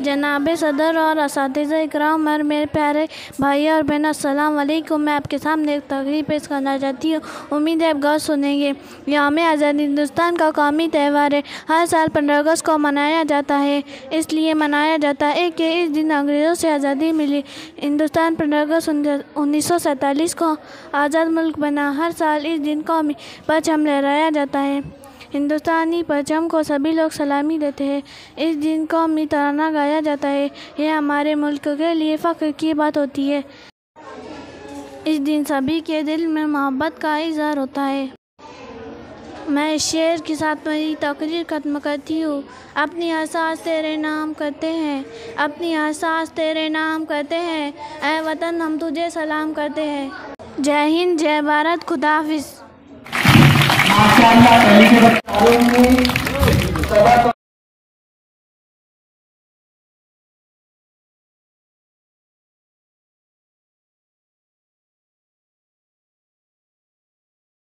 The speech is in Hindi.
जनाब सदर और असातिज़ा इकराम और मेरे प्यारे भाई और बहन, अस्सलाम वालेकुम। मैं आपके सामने एक तकरीर पेश करना चाहती हूँ। उम्मीद है आप गौर सुनेंगे। यौम आज़ादी हिंदुस्तान का कौमी त्यौहार है। हर साल 15 अगस्त को मनाया जाता है। इसलिए मनाया जाता है कि इस दिन अंग्रेज़ों से आज़ादी मिली। हिंदुस्तान 15 अगस्त 1947 को आज़ाद मुल्क बना। हर साल इस दिन कौमी परचम लहराया जाता है। हिंदुस्तानी परचम को सभी लोग सलामी देते हैं। इस दिन कौमी तराना गाया जाता है। यह हमारे मुल्क के लिए फ़ख्र की बात होती है। इस दिन सभी के दिल में मोहब्बत का इज़हार होता है। मैं इस शेर के साथ मेरी तकरीर ख़त्म करती हूँ। अपनी हर सांस तेरे नाम करते हैं, अपनी हर सांस तेरे नाम करते हैं। ऐ वतन हम तुझे सलाम करते हैं। जय हिंद, जय भारत, खुदा हाफिज़। माशाअल्लाह, पहले के बता रहे हैं